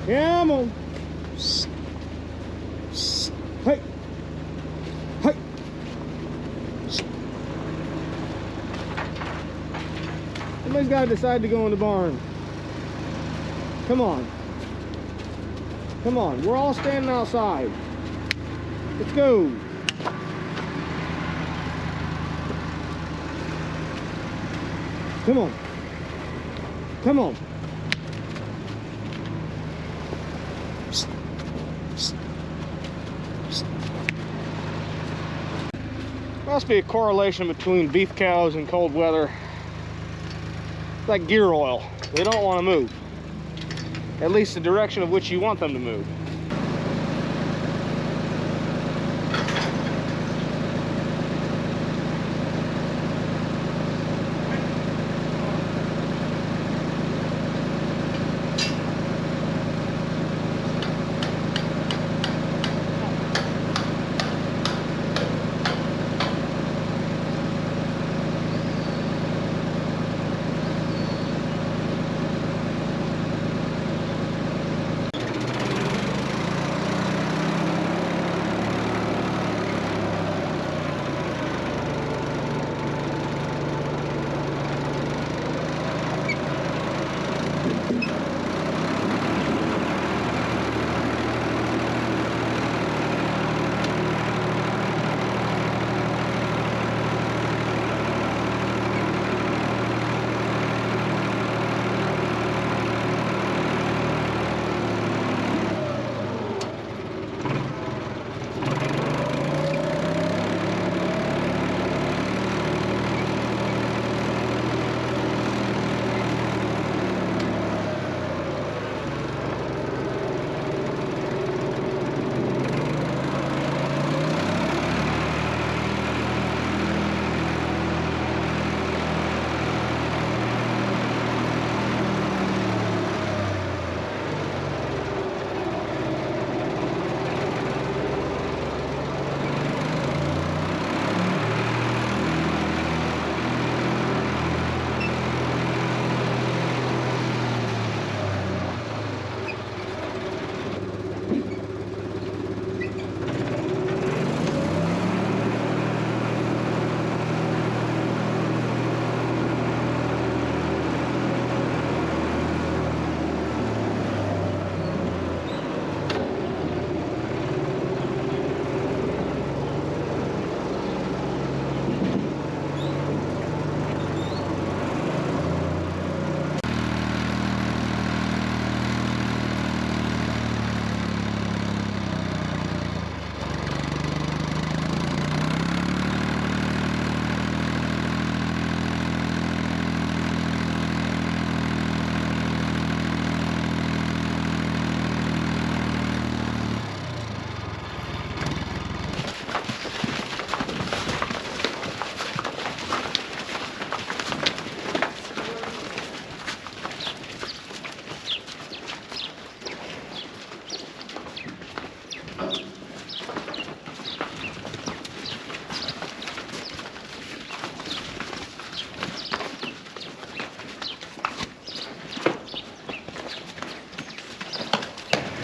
Come on. Hey. Hey. Somebody's got to decide to go in the barn. Come on. Come on. We're all standing outside. Let's go. Come on. Come on. Must be a correlation between beef cows and cold weather. It's like gear oil. They don't want to move. At least the direction of which you want them to move.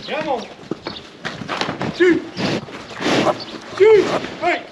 Come on. Shoot. Shoot. Hey.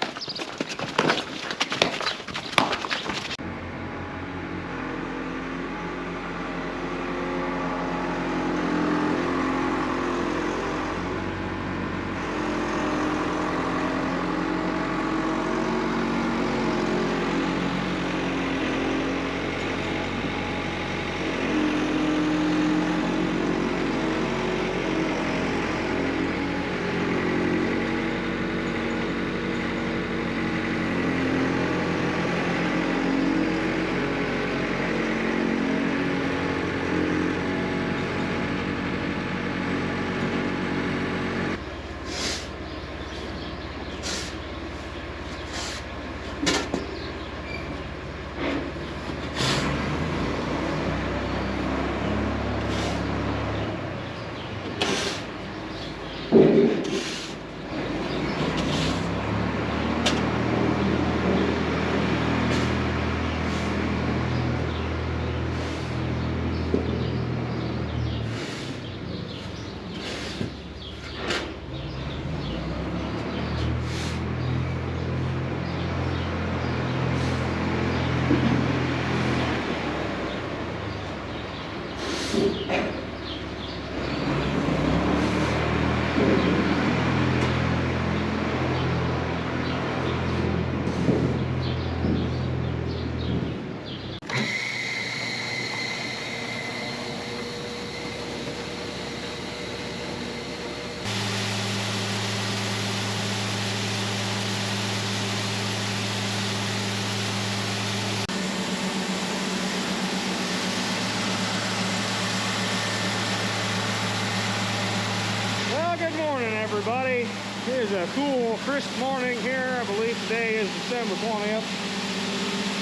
Good morning, everybody. It is a cool, crisp morning here. I believe today is December 20th.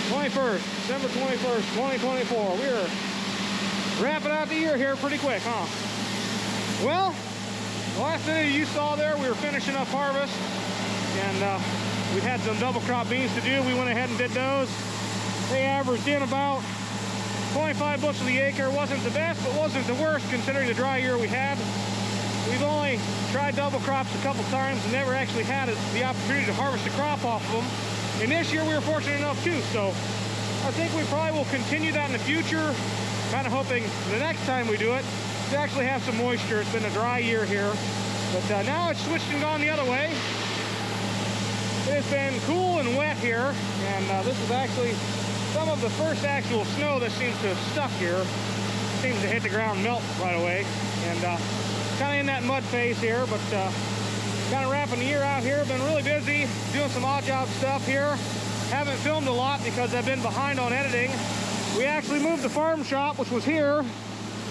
21st, December 21st, 2024. We are wrapping out the year here pretty quick, huh? Well, the last video you saw there, we were finishing up harvest, and we had some double crop beans to do. We went ahead and did those. They averaged in about 25 bushels the acre. Wasn't the best, but wasn't the worst considering the dry year we had. We've only tried double crops a couple times and never actually had the opportunity to harvest a crop off of them. And this year we were fortunate enough too. So I think we probably will continue that in the future. Kind of hoping the next time we do it to actually have some moisture. It's been a dry year here, but now it's switched and gone the other way. It's been cool and wet here, and this is actually some of the first actual snow that seems to have stuck here. Seems to hit the ground and melt right away. And kind of in that mud phase here, but kind of wrapping the year out here. Been really busy doing some odd job stuff here. Haven't filmed a lot because I've been behind on editing. We actually moved the farm shop, which was here,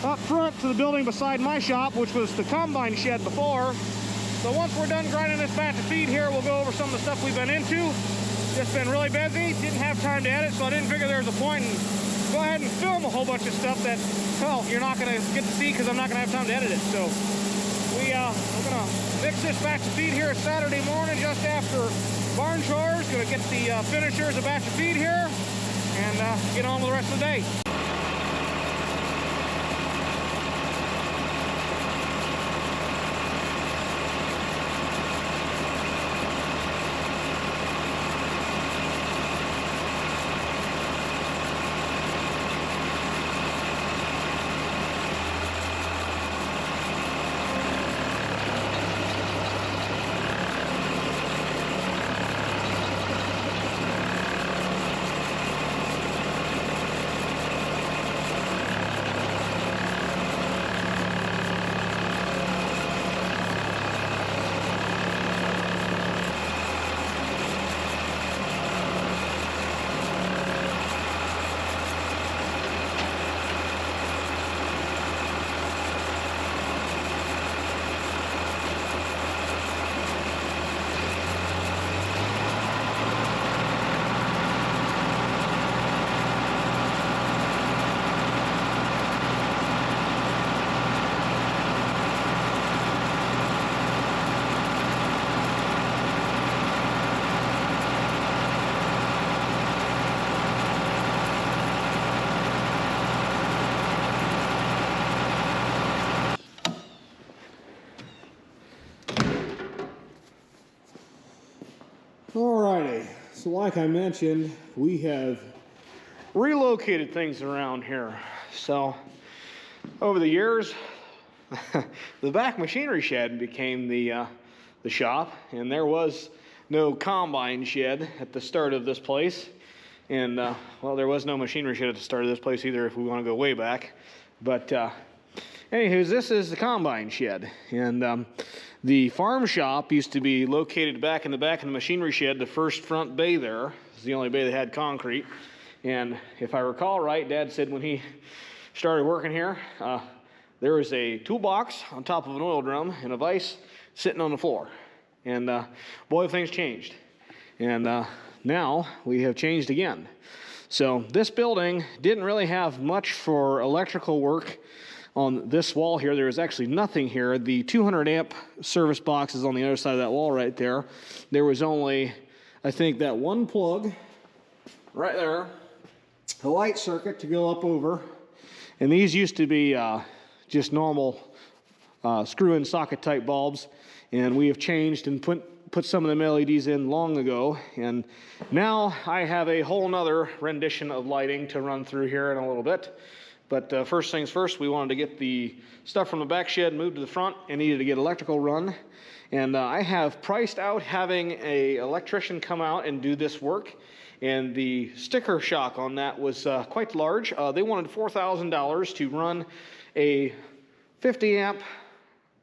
up front to the building beside my shop, which was the combine shed before. So once we're done grinding this batch of feed here, we'll go over some of the stuff we've been into. Just been really busy, didn't have time to edit, so I didn't figure there was a point in go ahead and film a whole bunch of stuff that, well, you're not going to get to see because I'm not going to have time to edit it. So we're going to mix this batch of feed here Saturday morning just after barn chores. Going to get the finishers a batch of feed here and get on with the rest of the day. Alrighty, so like I mentioned, we have relocated things around here. So over the years, the back machinery shed became the shop, and there was no combine shed at the start of this place. And well, there was no machinery shed at the start of this place either, if we want to go way back. But anywho, this is the combine shed, and the farm shop used to be located back in the back of the machinery shed. The first front bay there is the only bay that had concrete. And if I recall right, Dad said when he started working here, there was a toolbox on top of an oil drum and a vise sitting on the floor. And boy, things changed. And now we have changed again. So this building didn't really have much for electrical work. On this wall here, there is actually nothing here. The 200 amp service box is on the other side of that wall right there. There was only, I think, that one plug right there, a light circuit to go up over. And these used to be just normal screw-in socket type bulbs. And we have changed and put some of them LEDs in long ago. And now I have a whole nother rendition of lighting to run through here in a little bit. But first things first, we wanted to get the stuff from the back shed moved to the front and needed to get electrical run. And I have priced out having an electrician come out and do this work. And the sticker shock on that was quite large. They wanted $4,000 to run a 50 amp,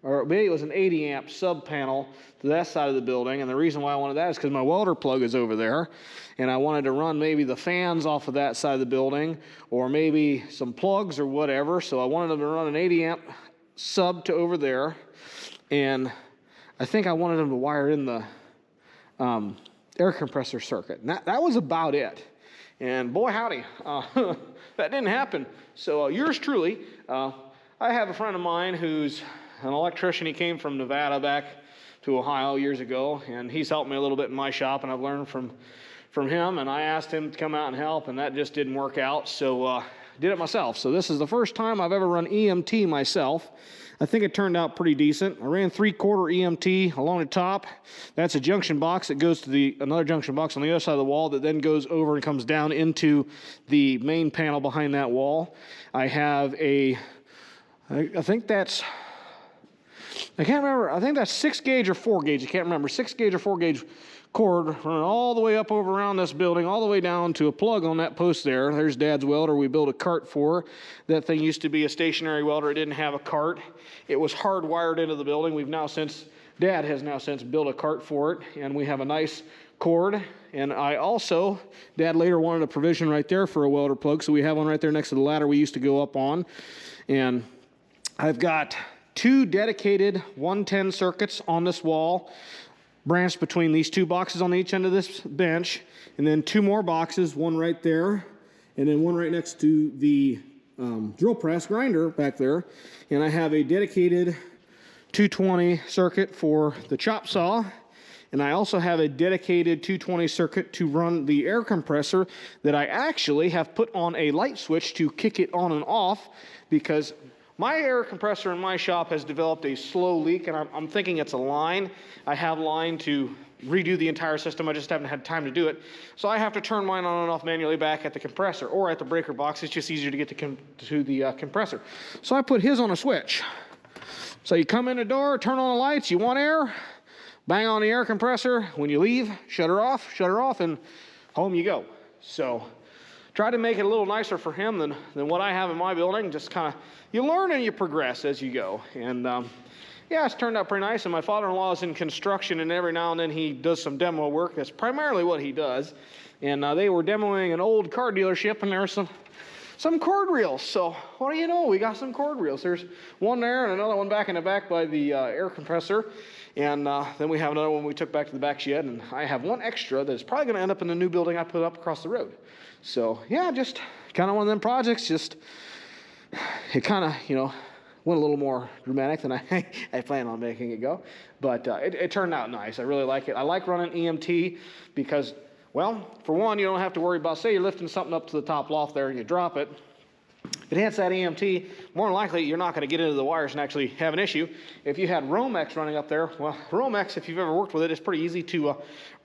or maybe it was an 80 amp sub panel to that side of the building. And the reason why I wanted that is because my welder plug is over there. And I wanted to run maybe the fans off of that side of the building, or maybe some plugs or whatever. So I wanted them to run an 80 amp sub to over there. And I think I wanted them to wire in the air compressor circuit. And that was about it. And boy, howdy, that didn't happen. So yours truly, I have a friend of mine who's an electrician. He came from Nevada back to Ohio years ago, and he's helped me a little bit in my shop, and I've learned from him, and I asked him to come out and help, and that just didn't work out, so did it myself. So this is the first time I've ever run EMT myself. I think it turned out pretty decent. I ran 3/4 EMT along the top. That's a junction box that goes to another junction box on the other side of the wall that then goes over and comes down into the main panel behind that wall. I have I think that's, I can't remember, I think that's 6 gauge or 4 gauge, I can't remember, 6 gauge or 4 gauge cord running all the way up over around this building, all the way down to a plug on that post there. There's Dad's welder we built a cart for. That thing used to be a stationary welder. It didn't have a cart. It was hardwired into the building. Dad has now since built a cart for it, and we have a nice cord. And Dad later wanted a provision right there for a welder plug, so we have one right there next to the ladder we used to go up on. And I've got 2 dedicated 110 circuits on this wall, branched between these 2 boxes on each end of this bench, and then 2 more boxes, one right there, and then one right next to the drill press grinder back there. And I have a dedicated 220 circuit for the chop saw, and I also have a dedicated 220 circuit to run the air compressor that I actually have put on a light switch to kick it on and off, because my air compressor in my shop has developed a slow leak, and I'm thinking it's a line. I have line to redo the entire system. I just haven't had time to do it. So I have to turn mine on and off manually back at the compressor or at the breaker box. It's just easier to get to the compressor. So I put his on a switch. So you come in the door, turn on the lights, you want air, bang on the air compressor. When you leave, shut her off, and home you go. So try to make it a little nicer for him than what I have in my building. Just kind of, you learn and you progress as you go. And yeah, it's turned out pretty nice. And my father-in-law is in construction, and every now and then he does some demo work. That's primarily what he does. And they were demoing an old car dealership, and there were some cord reels. So what do you know? We got some cord reels. There's one there and another one back in the back by the air compressor. And then we have another one we took back to the back shed. And I have one extra that's probably going to end up in the new building I put up across the road. So yeah, just kind of one of them projects. It kind of, went a little more dramatic than I planned on making it go. But it turned out nice. I really like it. I like running EMT because, well, for one, you don't have to worry about, say you're lifting something up to the top loft there and you drop it. If it hits that EMT, more than likely you're not going to get into the wires and actually have an issue. If you had Romex running up there, well, Romex, if you've ever worked with it, it's pretty easy to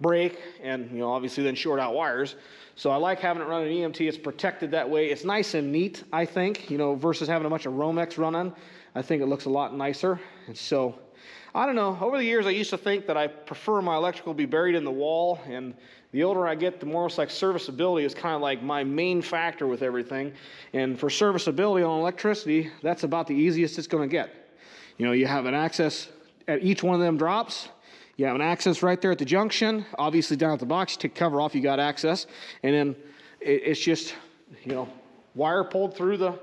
break and, obviously then short out wires. So I like having it run an EMT. It's protected that way. It's nice and neat, I think, versus having a bunch of Romex running. I think it looks a lot nicer. And so, I don't know. Over the years, I used to think that I prefer my electrical be buried in the wall. And the older I get, the more it's like serviceability is kind of like my main factor with everything. And for serviceability on electricity, that's about the easiest it's going to get. You have an access at each one of them drops. You have an access right there at the junction. Obviously, down at the box, you take cover off, you got access. And then it's just, wire pulled through the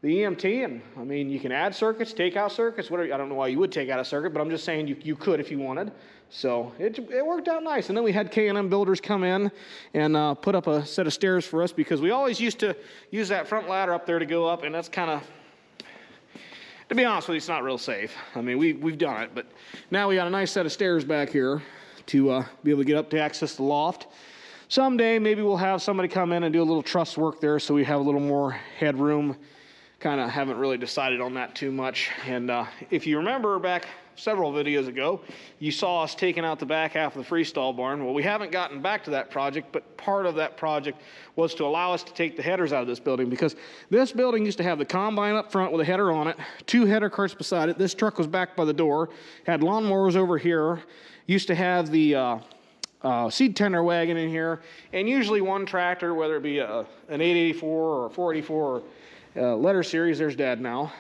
EMT. And, I mean, you can add circuits, take out circuits, whatever. I don't know why you would take out a circuit, but I'm just saying you could if you wanted. So it worked out nice. And then we had K&M builders come in and put up a set of stairs for us because we always used to use that front ladder up there to go up, and that's kind of, to be honest with you, it's not real safe. I mean, we've done it, but now we got a nice set of stairs back here to be able to get up to access the loft. Someday, maybe we'll have somebody come in and do a little truss work there so we have a little more headroom. Kind of haven't really decided on that too much. And if you remember back several videos ago, you saw us taking out the back half of the freestall barn. Well, we haven't gotten back to that project, but part of that project was to allow us to take the headers out of this building, because this building used to have the combine up front with a header on it, 2 header carts beside it. This truck was back by the door, had lawnmowers over here, used to have the seed tender wagon in here, and usually one tractor, whether it be an 884 or a 484 letter series. There's Dad now.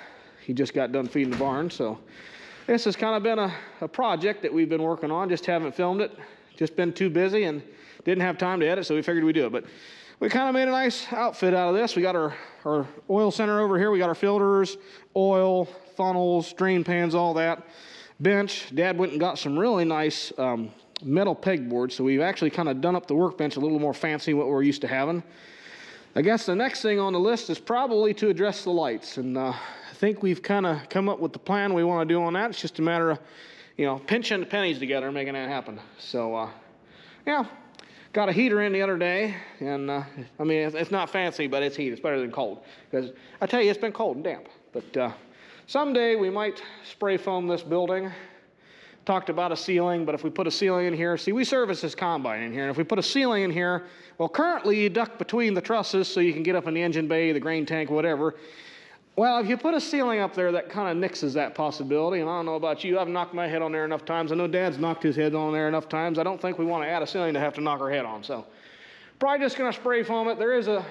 He just got done feeding the barn. So this has kind of been a project that we've been working on, just haven't filmed it, just been too busy and didn't have time to edit, so we figured we'd do it. But we kind of made a nice outfit out of this. We got our oil center over here. We got our filters, oil, funnels, drain pans, all that. Bench. Dad went and got some really nice metal pegboard, so we've actually kind of done up the workbench a little more fancy than what we're used to having. I guess the next thing on the list is probably to address the lights, and I think we've kind of come up with the plan we want to do on that. It's just a matter of, you know, pinching the pennies together and making that happen. So yeah, got a heater in the other day, and I mean, it's not fancy, but it's heat. It's better than cold, because I tell you, it's been cold and damp. But someday we might spray foam this building. Talked about a ceiling, but if we put a ceiling in here, see, we service this combine in here, and if we put a ceiling in here, well, currently you duck between the trusses so you can get up in the engine bay, the grain tank, whatever. Well, if you put a ceiling up there, that kind of nixes that possibility, and I don't know about you, I've knocked my head on there enough times. I know Dad's knocked his head on there enough times. I don't think we want to add a ceiling to have to knock our head on, so probably just going to spray foam it. There is an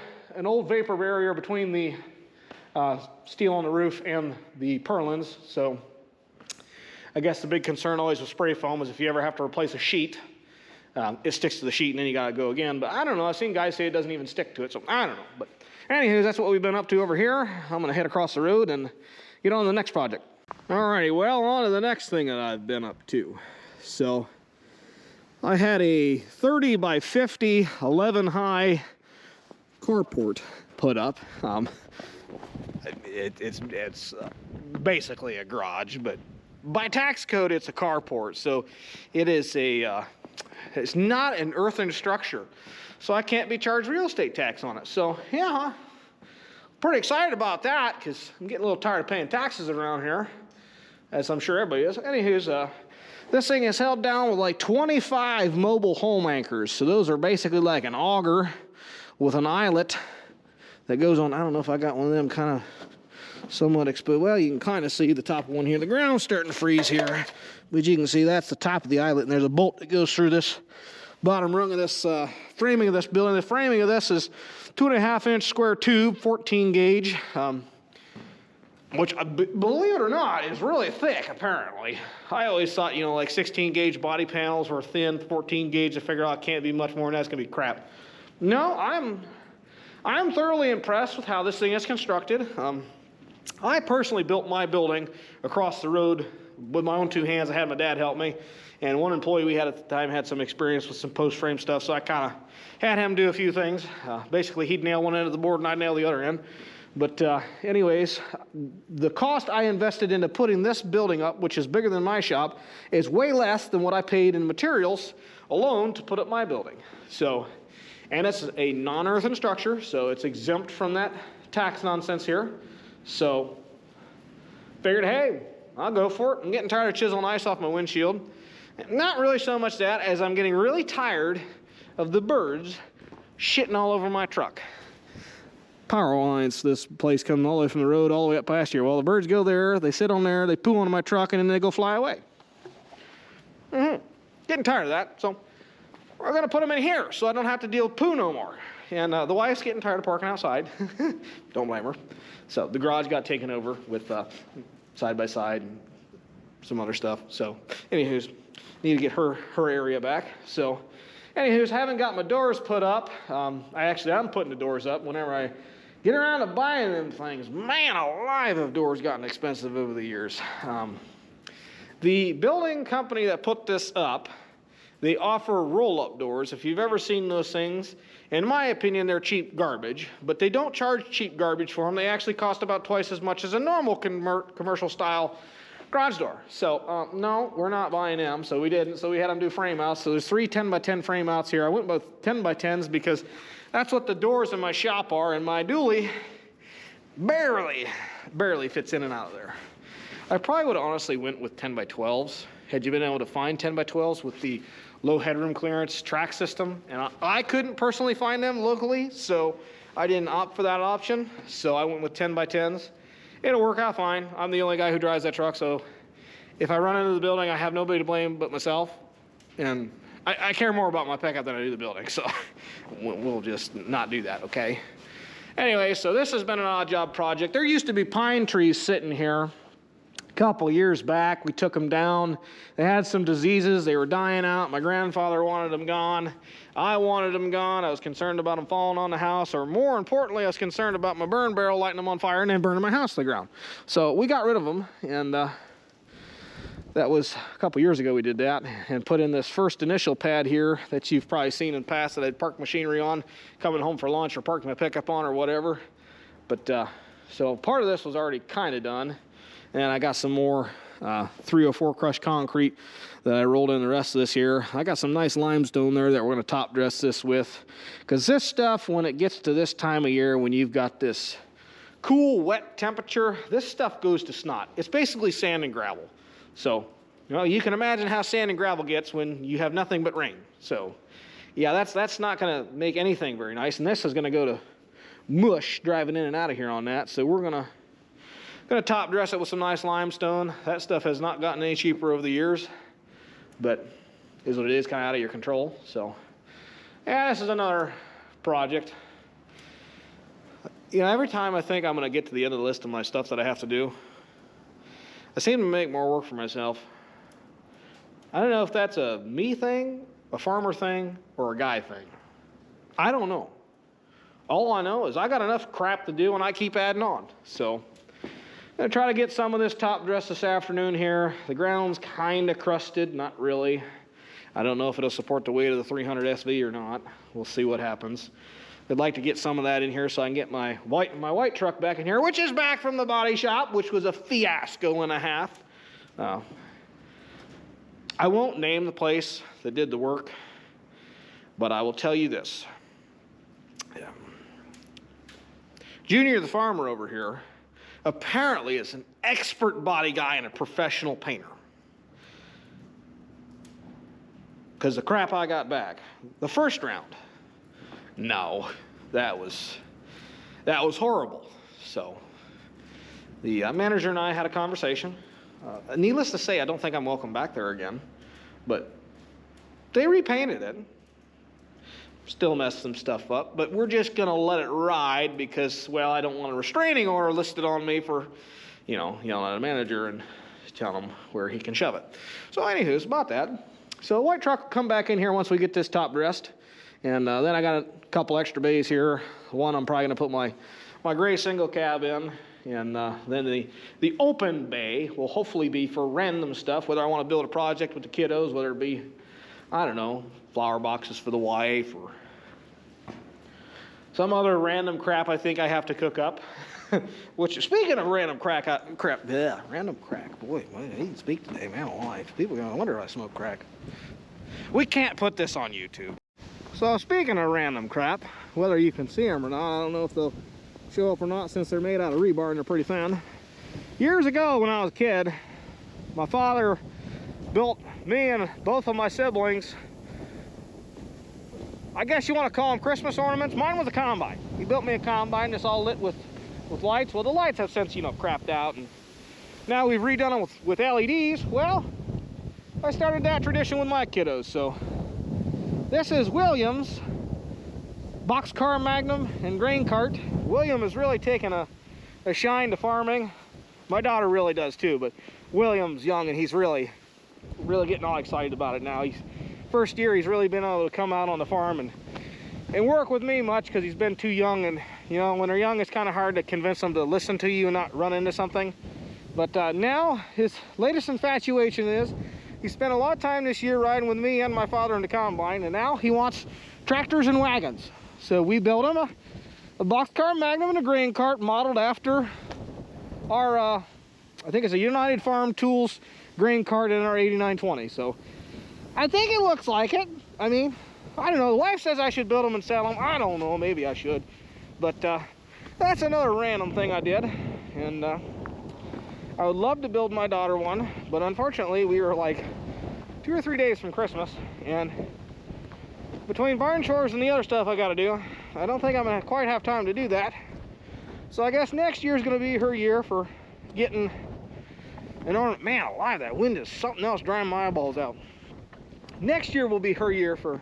old vapor barrier between the steel on the roof and the purlins, so I guess the big concern always with spray foam is if you ever have to replace a sheet, it sticks to the sheet and then you got to go again. But I don't know. I've seen guys say it doesn't even stick to it, so I don't know. But anywho, that's what we've been up to over here. I'm going to head across the road and get on to the next project. Alrighty, well, on to the next thing that I've been up to. So I had a 30 by 50, 11 high carport put up. It's basically a garage, but by tax code, it's a carport, so it is it's not an earthen structure, so I can't be charged real estate tax on it. So yeah, pretty excited about that, because I'm getting a little tired of paying taxes around here, as I'm sure everybody is. Anywho's, this thing is held down with like 25 mobile home anchors, so those are basically like an auger with an eyelet that goes on. I don't know if I got one of them kind of somewhat exposed. Well, you can kind of see the top of one here. The ground's starting to freeze here, but you can see that's the top of the eyelet, and there's a bolt that goes through this bottom rung of this framing of this building. The framing of this is 2.5-inch square tube, 14 gauge, which, believe it or not, is really thick, apparently. I always thought, you know, like 16 gauge body panels were thin, 14 gauge, I figure out it can't be much more than that's gonna be crap. No, I'm thoroughly impressed with how this thing is constructed. I personally built my building across the road with my own 2 hands. I had my dad help me, and one employee we had at the time had some experience with some post-frame stuff, so I kind of had him do a few things. Basically, he'd nail one end of the board and I'd nail the other end. But anyways, the cost I invested into putting this building up, which is bigger than my shop, is way less than what I paid in materials alone to put up my building. So, and it's a non-earthen structure, so it's exempt from that tax nonsense here. So, figured, hey, I'll go for it. I'm getting tired of chiseling ice off my windshield. Not really so much that, as I'm getting really tired of the birds shitting all over my truck. Power lines, this place coming all the way from the road all the way up past here. Well, the birds go there, they sit on there, they poo onto my truck, and then they go fly away. Getting tired of that, so we're going to put them in here so I don't have to deal with poo no more. And the wife's getting tired of parking outside. Don't blame her. So the garage got taken over with side-by-side and some other stuff. So anywho's, need to get her area back. So anywho's, haven't got my doors put up. I'm putting the doors up whenever I get around to buying them things. Man alive, have doors gotten expensive over the years. The building company that put this up, they offer roll-up doors. If you've ever seen those things, in my opinion, they're cheap garbage, but they don't charge cheap garbage for them. They actually cost about twice as much as a normal commercial-style garage door. So, no, we're not buying them, so we didn't. So we had them do frame outs. So there's 3 10x10 frame outs here. I went with 10x10s because that's what the doors in my shop are, and my dually barely fits in and out of there. I probably would have honestly went with 10 by 12s had you been able to find 10 by 12s with the low headroom clearance track system. And I couldn't personally find them locally, so I didn't opt for that option. So I went with 10 by 10s. It'll work out fine. I'm the only guy who drives that truck, so if I run into the building, I have nobody to blame but myself. And I care more about my pickup than I do the building, so we'll just not do that, okay? Anyway, so this has been an odd job project. There used to be pine trees sitting here a couple years back. We took them down. They had some diseases. They were dying out. My grandfather wanted them gone. I wanted them gone. I was concerned about them falling on the house, or more importantly, I was concerned about my burn barrel lighting them on fire and then burning my house to the ground. So we got rid of them, and that was a couple years ago we did that, and put in this first initial pad here that you've probably seen in the past that I'd parked machinery on, coming home for lunch or parked my pickup on or whatever. But so part of this was already kind of done, and I got some more 304 crushed concrete that I rolled in the rest of this here. I got some nice limestone there that we're going to top dress this with, because this stuff, when it gets to this time of year, when you've got this cool, wet temperature, this stuff goes to snot. It's basically sand and gravel. So, you know, you can imagine how sand and gravel gets when you have nothing but rain. So, yeah, that's not going to make anything very nice. And this is going to go to mush driving in and out of here on that. So we're going to top dress it with some nice limestone. That stuff has not gotten any cheaper over the years, but is what it is, kind of out of your control. So, yeah, this is another project. You know, every time I think I'm going to get to the end of the list of my stuff that I have to do, I seem to make more work for myself. I don't know if that's a me thing, a farmer thing, or a guy thing. I don't know. All I know is I got enough crap to do and I keep adding on. So I'm going to try to get some of this top dress this afternoon here. The ground's kind of crusted, not really. I don't know if it'll support the weight of the 300 SV or not. We'll see what happens. I'd like to get some of that in here so I can get my white truck back in here, which is back from the body shop, which was a fiasco and a half. I won't name the place that did the work, but I will tell you this. Junior, the farmer over here, apparently is an expert body guy and a professional painter. Because the crap I got back, the first round, no, that was horrible. So the manager and I had a conversation. Needless to say, I don't think I'm welcome back there again, but they repainted it. Still messed some stuff up, but we're just gonna let it ride because, well, I don't want a restraining order listed on me for, you know, yelling at a manager and telling him where he can shove it. So anywho, it's about that. So the white truck will come back in here once we get this top dressed. And then I got a couple extra bays here. One I'm probably going to put my gray single cab in. And then the open bay will hopefully be for random stuff, whether I want to build a project with the kiddos, whether it be, I don't know, flower boxes for the wife or some other random crap I think I have to cook up. Which, speaking of random random crack, boy, I didn't speak today, man, alive. People are going to wonder if I smoke crack. We can't put this on YouTube. So speaking of random crap, whether you can see them or not, I don't know if they'll show up or not since they're made out of rebar and they're pretty thin. Years ago when I was a kid, my father built me and both of my siblings, I guess you want to call them Christmas ornaments. Mine was a combine. He built me a combine that's all lit with lights. Well, the lights have since, you know, crapped out, and now we've redone them with LEDs. Well, I started that tradition with my kiddos, so this is William's boxcar Magnum and grain cart. William has really taken a shine to farming. My daughter really does too, but William's young and he's really getting all excited about it now. First year he's really been able to come out on the farm and work with me much because he's been too young, and you know, when they're young it's kind of hard to convince them to listen to you and not run into something. But now his latest infatuation is he spent a lot of time this year riding with me and my father in the combine, and now he wants tractors and wagons. So we built him a boxcar Magnum and a grain cart modeled after our, I think it's a United Farm Tools grain cart in our 8920. So I think it looks like it. I mean, I don't know. The wife says I should build them and sell them. I don't know. Maybe I should. But that's another random thing I did. And I would love to build my daughter one, but unfortunately we were like 2 or 3 days from Christmas, and between barn chores and the other stuff I gotta do, I don't think I'm gonna quite have time to do that. So I guess next year is gonna be her year for getting an ornament. Man alive, that wind is something else, drying my eyeballs out. Next year will be her year for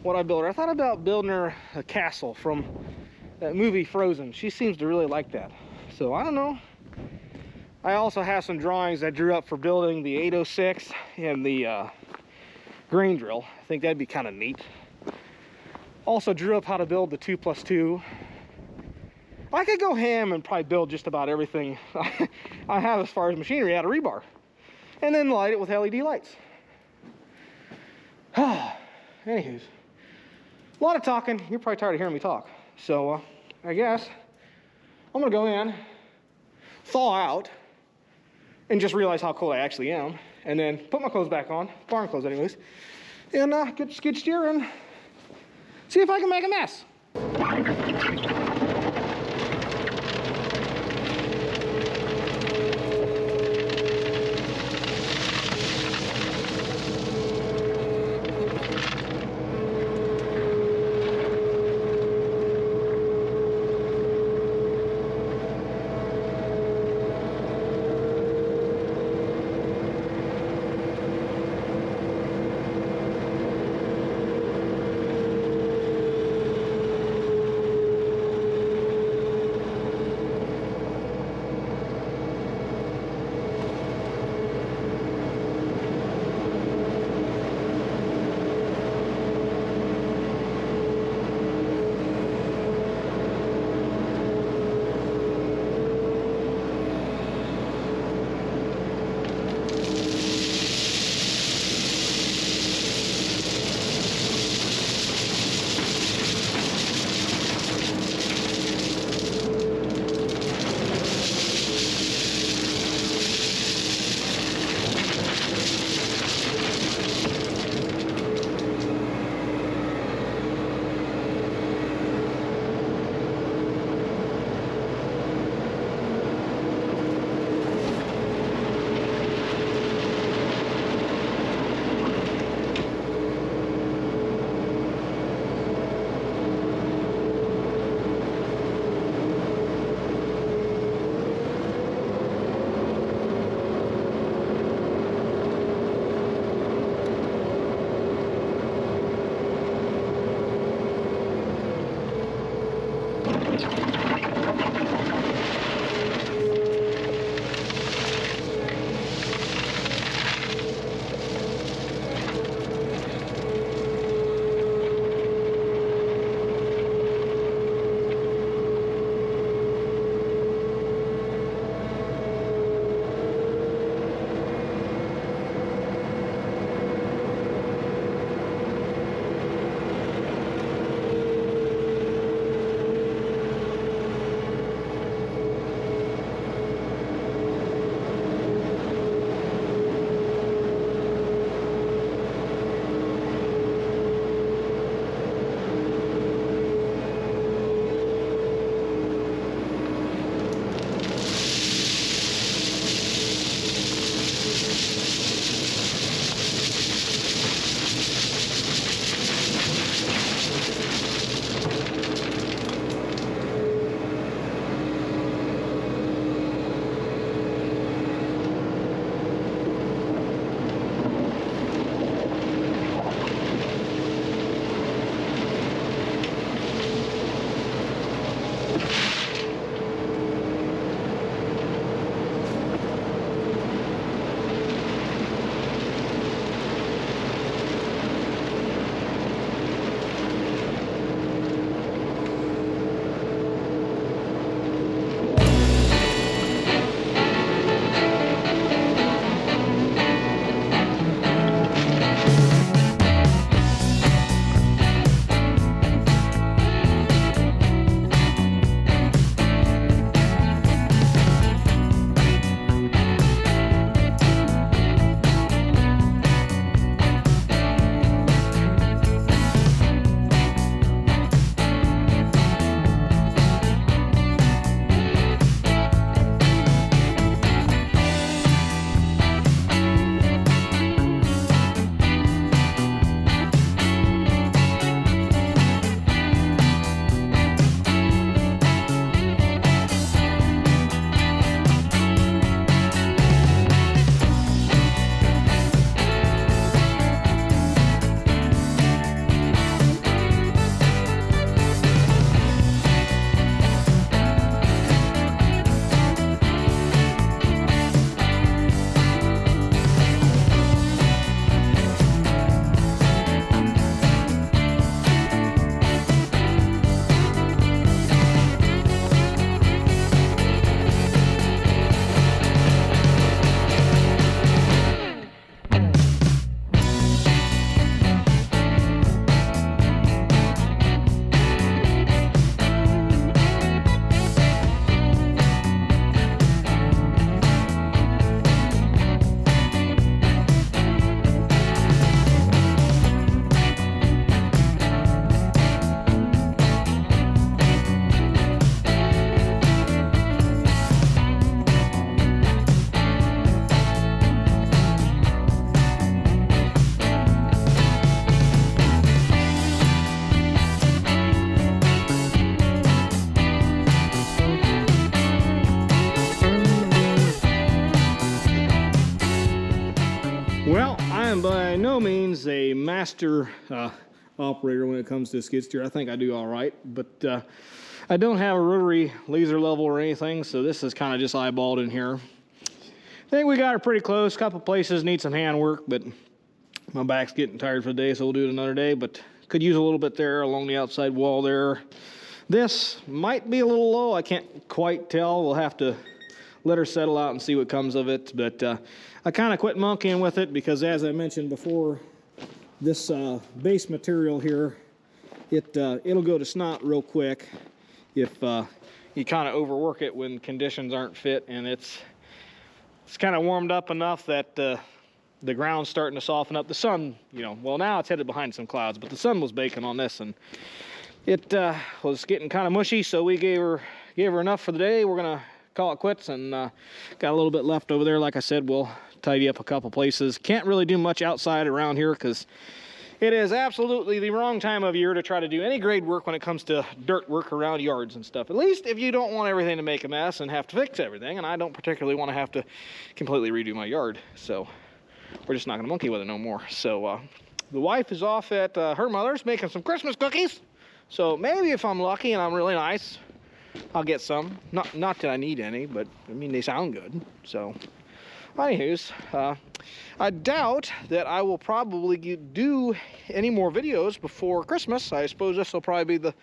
what I build her. I thought about building her a castle from that movie Frozen. She seems to really like that. So I don't know. I also have some drawings I drew up for building the 806 and the grain drill. I think that'd be kind of neat. Also drew up how to build the 2+2. I could go ham and probably build just about everything I have as far as machinery out of rebar, and then light it with LED lights. Anywho, a lot of talking. You're probably tired of hearing me talk. So I guess I'm gonna go in, thaw out, and just realize how cold I actually am, and then put my clothes back on, barn clothes anyways, and get the skid steer and see if I can make a mess. am by no means a master operator when it comes to skid steer. I think I do all right, but I don't have a rotary laser level or anything, so this is kind of just eyeballed in here. I think we got it pretty close. A couple places need some hand work, but my back's getting tired for the day, so we'll do it another day. But could use a little bit there along the outside wall there. This might be a little low. I can't quite tell. We'll have to let her settle out and see what comes of it. But I kind of quit monkeying with it because, as I mentioned before, this base material here, it'll go to snot real quick if you kind of overwork it when conditions aren't fit. And it's kind of warmed up enough that the ground's starting to soften up. The sun, well, now it's headed behind some clouds, but the sun was baking on this, and it was getting kind of mushy, so we gave her enough for the day. We're gonna call it quits, and got a little bit left over there. Like I said, we'll tidy up a couple places. Can't really do much outside around here because it is absolutely the wrong time of year to try to do any grade work when it comes to dirt work around yards and stuff. At least if you don't want everything to make a mess and have to fix everything, and I don't particularly want to have to completely redo my yard, so we're just not gonna monkey with it no more. So the wife is off at her mother's making some Christmas cookies, so maybe if I'm lucky and I'm really nice, I'll get some. Not that I need any, but I mean, they sound good. So anywho's, I doubt that I will probably do any more videos before Christmas. I suppose this will probably be the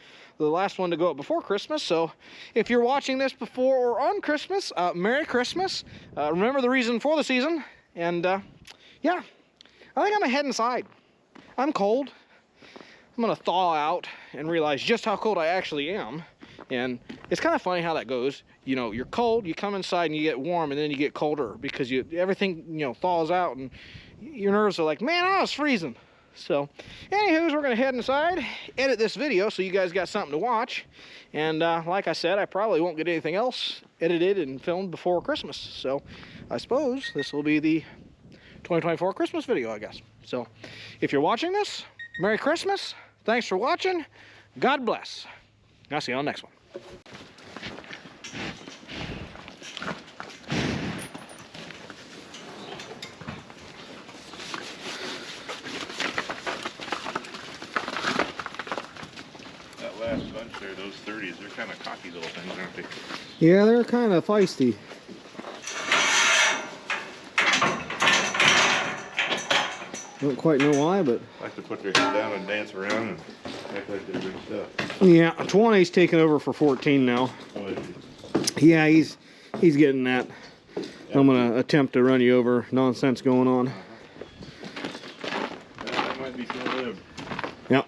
last one to go up before Christmas. So if you're watching this before or on Christmas, Merry Christmas. Remember the reason for the season. And yeah, I think I'm gonna head inside. I'm cold. I'm gonna thaw out and realize just how cold I actually am. And it's kind of funny how that goes. You're cold, you come inside and you get warm, and then you get colder because everything thaws out, and your nerves are like, man, I was freezing. So anywho's, we're gonna head inside, edit this video so you guys got something to watch. And like I said, I probably won't get anything else edited and filmed before Christmas. So I suppose this will be the 2024 Christmas video, I guess. So if you're watching this, Merry Christmas. Thanks for watching. God bless. I'll see you on the next one. That last bunch there, those 30s, they're kind of cocky little things, aren't they? Yeah, they're kind of feisty. Don't quite know why, but Like to put their head down and dance around and act like they're big stuff. yeah, 20's taking over for 14 now. Oh, Yeah, he's getting that. yeah. I'm gonna attempt to run you over. Nonsense going on. That might be short-lived. Yep.